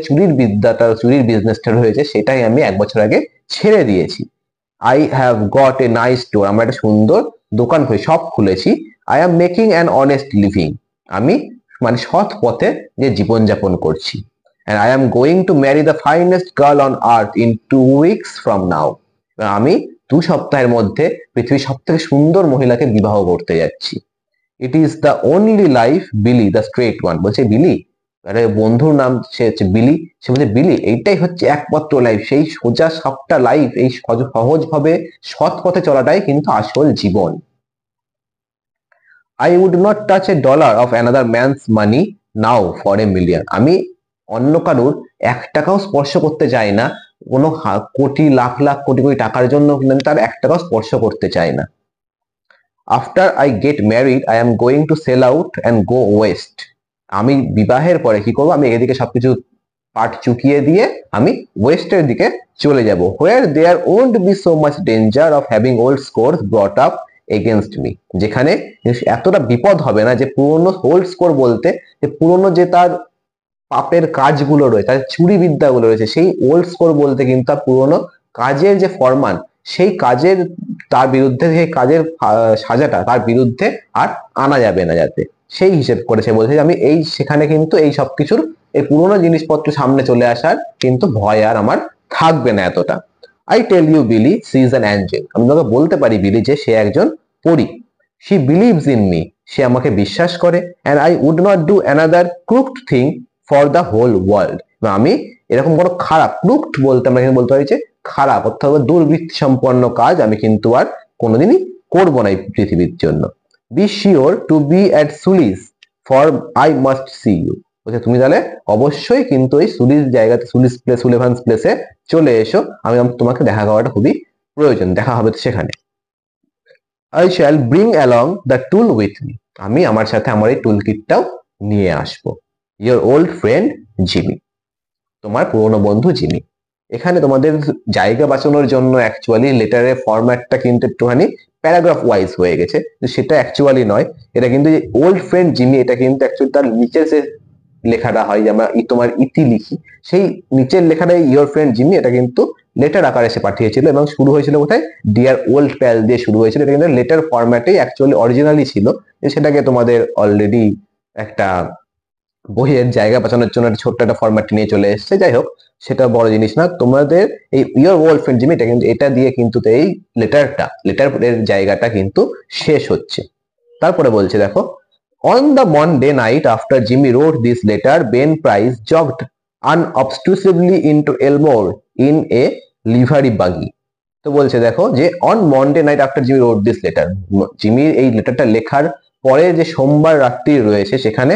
চুরির বিজনেসটা রয়েছে, সেটাই আমি 1 বছর আগে ছেড়ে দিয়েছি। I have got a nice store, আমরা একটা সুন্দর দোকান শপ খুলেছি। I am making an honest living, আমি মানে সৎ পথে যে জীবনযাপন করছি। and I am going to marry the finest girl on earth in 2 weeks from now. আমি 2 সপ্তাহের মধ্যে পৃথিবীর সবথেকে সুন্দর মহিলাকে বিবাহ করতে যাচ্ছি। It is the only life বিলি দ্য স্ট্রেট ওয়ান। বলছে বিলি, আরে বন্ধুর নাম সে হচ্ছে বিলি, সে বলছে বিলি এইটাই হচ্ছে একমাত্র লাইফ, সেই সোজা সাপটা লাইফ, এই সহজ ভাবে সৎ পথে চলাটাই কিন্তু আসল জীবন। I would not touch a dollar of another man's money now for a million. আমি অন্য কারোর 1 টাকাও স্পর্শ করতে চাই না, কোনো কোটি লাখ লাখ কোটি কোটি টাকার জন্য কিন্তু তার 1 টাকাও স্পর্শ করতে চাই না। After I get married, I am going to sell out and go west. আমি বিবাহের পরে কি করবো, আমি এদিকে সবকিছু পাট চুকিয়ে দিয়ে আমি ওয়েস্টের দিকে চলে যাব, where there won't be so much danger of having old scores brought up against me. যেখানে এতটা বিপদ হবে না, যে পুরনো ওল্ড স্কোর বলতে যে পুরনো যে তার পাপের কাজগুলো রয়েছে, তার চুরি বিদ্যাগুলো রয়েছে, সেই ওল্ড স্কোর বলতে কিন্তু তার পুরনো কাজের যে ফরমান, সেই কাজের তার বিরুদ্ধে, সেই কাজের সাজাটা তার বিরুদ্ধে আর আনা যাবে না, যাতে সেই হিসেব করে সে বলছে আমি এই সেখানে কিন্তু এই সবকিছুর এই পুরোনো জিনিসপত্র সামনে চলে আসার কিন্তু ভয় আর আমার থাকবে না এতটা। I tell you Billy, she is an angel. আমি তোমাকে বলতে পারি বিলি যে সে একজন পরী। শি বিলিভস ইন মি, সে আমাকে বিশ্বাস করে। And I would not do another crooked thing for the whole world. আমি এরকম কোনো খারাপ, ক্রুকড বলতে আমরা এখানে বলতে পারি যে খারাপ অর্থাৎ দুর্বৃত্তি সম্পন্ন কাজ আমি কিন্তু আর কোনোদিনই করবো না এই পৃথিবীর জন্য। Be sure to be at Sully's for I must see you. বলছে তুমি তাহলে অবশ্যই কিন্তু এই সুলিস জায়গাতে, সুলিস প্লেস, সুলেভান্স প্লেসে চলে এসো, আমি তোমাকে দেখা করাটা খুবই প্রয়োজন, দেখা হবে সেখানে। I shall bring along the tool with me. আমি আমার সাথে আমার এই টুল কিটটাও নিয়ে আসবো। Your old friend জিমি, তোমার পুরনো বন্ধু জিমি। এখানে তোমাদের জায়গা বাঁচানোর জন্য অ্যাকচুয়ালি লেটারের ফরম্যাটটা কিন্তু একটুখানি প্যারাগ্রাফ ওয়াইজ হয়ে গেছে, সেটা অ্যাকচুয়ালি নয়। এটা কিন্তু যে ওল্ড ফ্রেন্ড জিমি, এটা কিন্তু অ্যাকচুয়ালি তার নিচের যে লেখাটা হয়, যে আমরা তোমার ইতি লিখি, সেই নিচের লেখাটাই ইয়োর ফ্রেন্ড জিমি, এটা কিন্তু লেটার আকারে সে পাঠিয়েছিল এবং শুরু হয়েছিল কোথায়, ডিয়ার ওল্ড প্যাল দিয়ে শুরু হয়েছিল। এটা কিন্তু লেটার ফরম্যাটেই অ্যাকচুয়ালি অরিজিনালি ছিল, সেটাকে তোমাদের অলরেডি একটা বইয়ের জায়গা বাঁচানোর জন্য একটা ছোট্ট একটা ফরম্যাট নিয়ে চলে এসেছে। যাই হোক, সেটা বড় জিনিস না। তোমাদের এই ইয়োর ওল্ড ফ্রেন্ড জিমি, এটা কিন্তু এটা দিয়ে কিন্তু এই লেটারের জায়গাটা কিন্তু শেষ হচ্ছে। তারপরে বলছে দেখো, on the Monday night after Jimmy wrote this letter, Ben Price jogged unobtrusively into Elmore in a livery buggy. তো বলছে দেখো যে on Monday night after Jimmy wrote this letter, জিমির এই লেটারটা লেখার পরে যে সোমবার রাত্রি রয়েছে সেখানে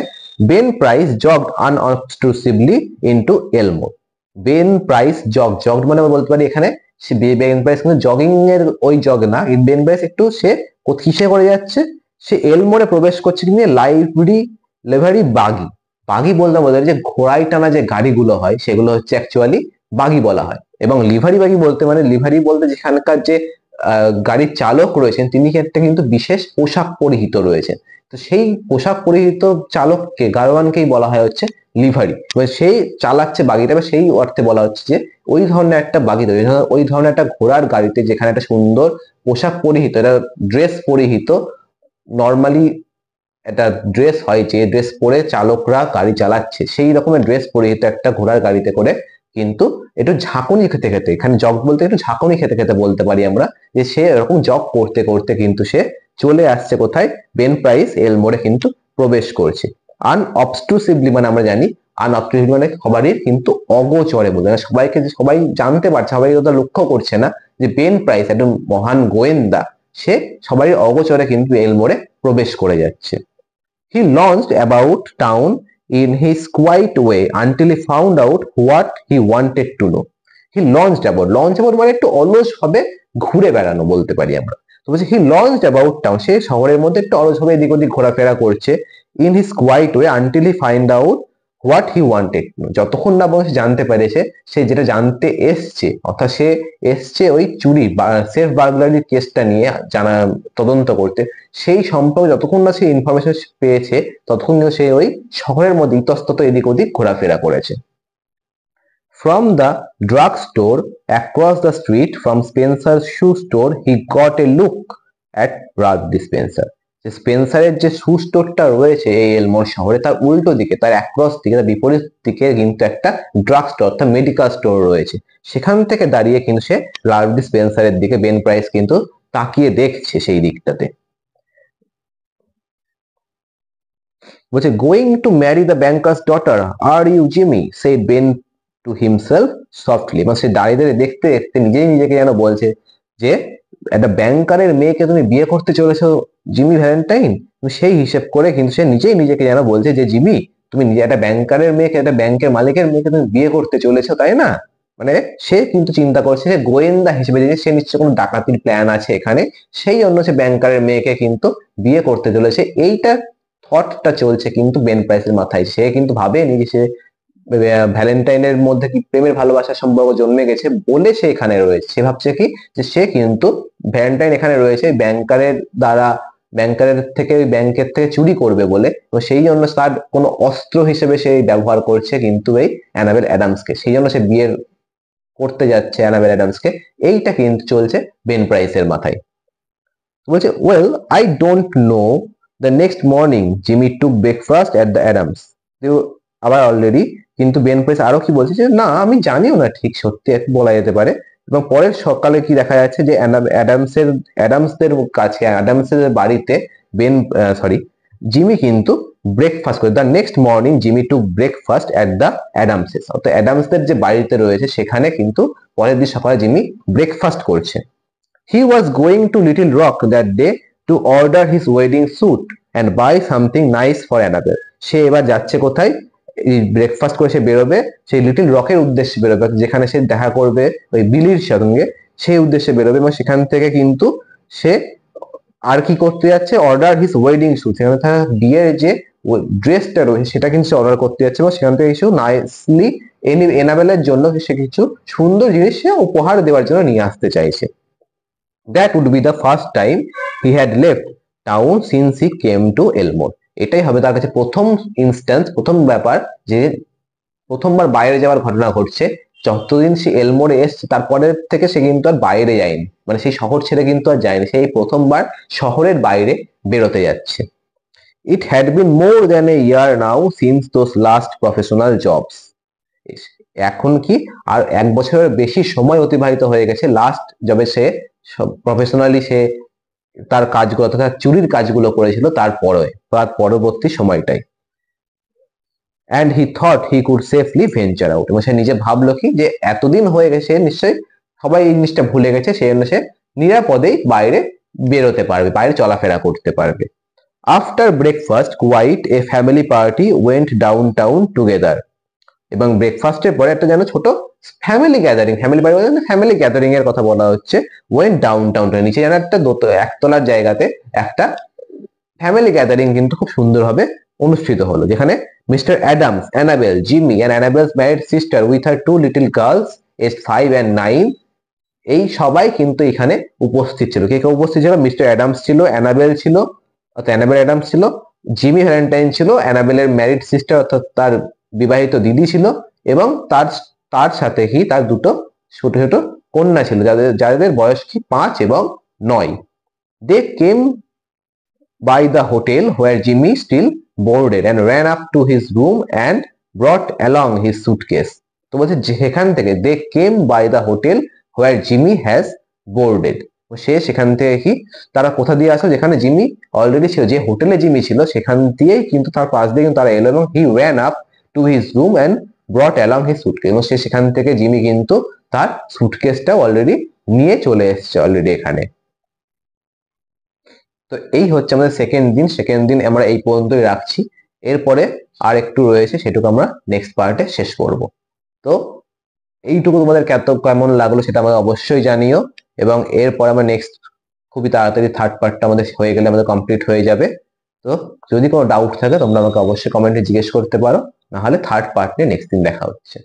Ben Price jogged unobtrusively into Elmore. Ben Price jogged মানে আমরা বলতে পারি এখানে সে বেন প্রাইস কিন্তু জগিং এর ওই জগ না, বেন প্রাইস একটু সে কিসে করে যাচ্ছে, সে এলমোরে প্রবেশ করছে নিয়ে লিভারি বাগি। বাগি বলতে বোঝায় যে ঘোড়ায় টানা যে গাড়িগুলো হয় সেগুলো হচ্ছে অ্যাকচুয়ালি বাগি বলা হয়, এবং লিভারি বাগি বলতে মানে লিভারি বলতে যেখানকার যে গাড়ির চালক রয়েছেন তিনি একটা কিন্তু বিশেষ পোশাক পরিহিত রয়েছেন, তো সেই পোশাক পরিহিত চালককে, গাড়োয়ানকেই বলা হয় হচ্ছে লিভারি। সেই চালাচ্ছে বাগিটা, সেই অর্থে বলা হচ্ছে যে ওই ধরনের একটা বাগি তৈরি, ওই ধরনের একটা ঘোড়ার গাড়িতে যেখানে একটা সুন্দর পোশাক পরিহিত, এটা ড্রেস পরিহিত, নর্মালি একটা ড্রেস হয় যে ড্রেস পরে চালকরা গাড়ি চালাচ্ছে, সেই রকমের ড্রেস পরিহিত একটা ঘোড়ার গাড়িতে করে কিন্তু একটু ঝাঁকুনি খেতে খেতে, এখানে জগ বলতে একটু ঝাঁকুনি খেতে খেতে বলতে পারি আমরা, যে সে এরকম জগ করতে করতে কিন্তু সে চলে আসছে কোথায়, বেন প্রাইস এলমোরে কিন্তু প্রবেশ করছে। আনঅবস্ট্রুসিভলি মানে আমরা জানি আনঅবস্ট্রুসিভলি মানে সবারই কিন্তু অগোচরে বলতে, সবাইকে যে সবাই জানতে পারছে, সবাই ওটা লক্ষ্য করছে না যে বেন প্রাইস একজন মহান গোয়েন্দা, সে সবারই অগোচরে কিন্তু এলমোরে প্রবেশ করে যাচ্ছে। He launched about town in his quiet way until he found out what he wanted to know. He launched about মানে একটু অলস ভাবে ঘুরে বেড়ানো বলতে পারি আমরা। তো বলছে he launched about town, সে শহরের মধ্যে একটু অলস ভাবে এদিক ওদিক ঘোরাফেরা করছে, in his quiet way until he find out what he wanted to know, যতক্ষণ না বয়স জানতে পেরেছে সে যেটা জানতে এসছে, অর্থাৎ সে এসছে ওই চুরি বা সেলফ বার্গলারির কেসটা নিয়ে জানা তদন্ত করতে, সেই সম্পর্কে যতক্ষণ না সে ইনফরমেশন পেয়েছে ততক্ষণ সে ওই শহরের মধ্যে ইতস্তত এদিক ওদিক ঘোরাফেরা করেছে। From the drugstore across the street from Spencer's shoe store, he got a look at Raj Spencer. যে স্পেন্সারের যে শু স্টোরটা রয়েছে এই এলমোর শহরে, তার উল্টো দিকে, তার অ্যাক্রস দিকে, তার বিপরীত দিকে কিন্তু একটা ড্রাগ স্টোর অর্থাৎ মেডিকেল স্টোর রয়েছে। সেখান থেকে দাঁড়িয়ে কিন্তু সে লার্ডি স্পেন্সারের দিকে বেন প্রাইস কিন্তু তাকিয়ে দেখছে সেই দিকটাতে। বলছে going to marry the banker's daughter are you Jimmy, সে বেন টু হিমসেলফ সফটলি। মানে সে দাঁড়িয়ে দাঁড়িয়ে দেখতে দেখতে নিজেই নিজেকে যেন বলছে যে একটা ব্যাংকারের মেয়েকে তুমি বিয়ে করতে চলেছো জিমি ভ্যালেন্টাইন। সেই হিসেব করে কিন্তু সে নিজেই নিজেকে যেন বলছে যে জিমি, তুমি নিজে একটা ব্যাংকারের মেয়েকে, একটা ব্যাংকের মালিকের মেয়েকে তুমি বিয়ে করতে চলেছো, তাই না? মানে সে কিন্তু চিন্তা করছে যে গোয়েন্দা হিসেবে যে সে নিশ্চয় কোনো ডাকাতির প্ল্যান আছে এখানে, সেই জন্য সে ব্যাংকারের মেয়েকে কিন্তু বিয়ে করতে চলেছে। এইটা থটটা চলছে কিন্তু বেন প্রাইসের মাথায়। সে কিন্তু ভাবে নিজে সে ভ্যালেন্টাইনের মধ্যে কি প্রেমের ভালোবাসার সম্পর্ক জন্মে গেছে বলে সে এখানে রয়েছে। সে ভাবছে কি যে সে কিন্তু ভ্যালেন্টাইন এখানে রয়েছে ব্যাংকারের দ্বারা, ব্যাংকারের থেকে, ব্যাংকের থেকে চুরি করবে বলে, এবং সেই জন্য তার কোনো অস্ত্র হিসেবে সে ব্যবহার করছে কিন্তু এই অ্যানাবেল অ্যাডামসকে। সেই জন্য সে বিয়ে করতে যাচ্ছে অ্যানাবেল অ্যাডামসকে। এইটা কিন্তু চলছে বেন প্রাইসের মাথায়। বলছে well I don't know, the next morning Jimmy took breakfast at the Adams. আবার অলরেডি কিন্তু বেন প্রাইস আরো কি বলছে যে না আমি জানিও না ঠিক, সত্যি বলা যেতে পারে। এবং পরের সকালে কি দেখা যাচ্ছে যে অ্যাডামসদের কাছে, অ্যাডামসের বাড়িতে বেন সরি জিমি কিন্তু ব্রেকফাস্ট করে। The next morning Jimmy to breakfast at the Adamses, অর্থাৎ অ্যাডামসদের যে বাড়িতে রয়েছে সেখানে কিন্তু পরের দিন সকালে জিমি ব্রেকফাস্ট করছে। He was going to Little Rock that day to order his wedding suit and buy something nice for Annabelle. সে এবার যাচ্ছে কোথায়? ব্রেকফাস্ট করে সে বেরোবে সেই লিটল রকের উদ্দেশ্যে বেরোবে, যেখানে সে দেখা করবে ওই বিলির সঙ্গে, সেই উদ্দেশ্যে বেরোবে। এবং সেখান থেকে কিন্তু সে আর কি করতে যাচ্ছে? অর্ডার হিজ ওয়েডিং স্যুট, সেখানে তার বিয়ের যে ড্রেসটা রয়েছে সেটা কিন্তু সে অর্ডার করতে যাচ্ছে, এবং সেখান থেকে কিছু নাইসলি এনাবেলের জন্য সে কিছু সুন্দর জিনিস সে উপহার দেওয়ার জন্য নিয়ে আসতে চাইছে। That would be the first time he had left town since he came to Elmore. এটাই হবে তার কাছে প্রথম ইনস্ট্যান্স, প্রথম ব্যাপার যে প্রথমবার বাইরে যাওয়ার ঘটনা ঘটছে। যতদিন সে এলমোরে এসছে তারপরে থেকে সে কিন্তু আর বাইরে যায়নি, মানে সেই শহর ছেড়ে কিন্তু আর যায়নি, সেই প্রথমবার শহরের বাইরে বেরোতে যাচ্ছে। It had been more than a year now since those last professional jobs. এখন কি আর এক বছরের বেশি সময় অতিবাহিত হয়ে গেছে লাস্ট জবে সে প্রফেশনালি সে তার কাজগুলো, অর্থাৎ চুরির কাজগুলো করেছিল তার পরবর্তী সময়টাই। and he thought he could safely venture out, এবং সে নিজে ভাবলো কি যে এতদিন হয়ে গেছে নিশ্চয়ই সবাই এই জিনিসটা ভুলে গেছে, সেই জন্য সে নিরাপদেই বাইরে বেরোতে পারবে, বাইরে চলাফেরা করতে পারবে। After breakfast quite a family party went downtown together. এবং ব্রেকফাস্টের পরে একটা যেন ছোট ফ্যামিলি গ্যাদারিং, ফ্যামিলি গ্যাদারিং এর কথা বলা হচ্ছে। ওয়েন ডাউনটাউন, নিচে যেন একটা একতলার জায়গাতে একটা ফ্যামিলি গ্যাদারিং কিন্তু খুব সুন্দরভাবে অনুষ্ঠিত হলো, যেখানে mister Adams, Annabelle, Jimmy and Annabelle's married sister with her two little girls aged 5 and 9, এই সবাই কিন্তু এখানে উপস্থিত ছিল। কে কে উপস্থিত ছিল? মিস্টার অ্যাডামস ছিল, অ্যানাবেল ছিল, অর্থাৎ অ্যানাবেল অ্যাডামস ছিল, জিমি ভ্যালেন্টাইন ছিল, অ্যানাবেলের ম্যারিড সিস্টার অর্থাৎ তার বিবাহিত দিদি ছিল, এবং তার সাথে কি তার দুটো ছোট ছোট কন্যা ছিল, যাদের বয়স কি 5 এবং 9। দে কেম by the hotel where Jimmy still boarded and ran up to his room and brought along his suitcase. তো বলছে যেখান থেকে they came by the hotel where Jimmy has boarded, সে সেখান থেকে কি তারা কোথা দিয়ে আসলো? যেখানে জিমি অলরেডি ছিল, যে হোটেলে জিমি ছিল সেখান দিয়েই কিন্তু তার পাশ দিয়ে কিন্তু তারা এলো, এবং he ran up to his room and brought along his suitcase, এবং সে সেখান থেকে জিমি কিন্তু তার সুটকেসটা অলরেডি নিয়ে চলে এসেছে অলরেডি এখানে। তো এই হচ্ছে আমাদের সেকেন্ড দিন আমরা এই পর্যন্তই রাখছি। এরপরে আর একটু রয়েছে, সেটুকু আমরা নেক্সট পার্টে শেষ করব। তো এইটুকু তোমাদের কেমন লাগলো সেটা আমাদের অবশ্যই জানিও, এবং এরপর আমরা নেক্সট খুবই তাড়াতাড়ি থার্ড পার্টটা আমাদের হয়ে গেলে আমাদের কমপ্লিট হয়ে যাবে। তো যদি কোনো ডাউট থাকে তোমরা আমাকে অবশ্যই কমেন্টে জিজ্ঞেস করতে পারো, না হলে থার্ড পার্ট নিয়ে নেক্সট দিন দেখা হচ্ছে।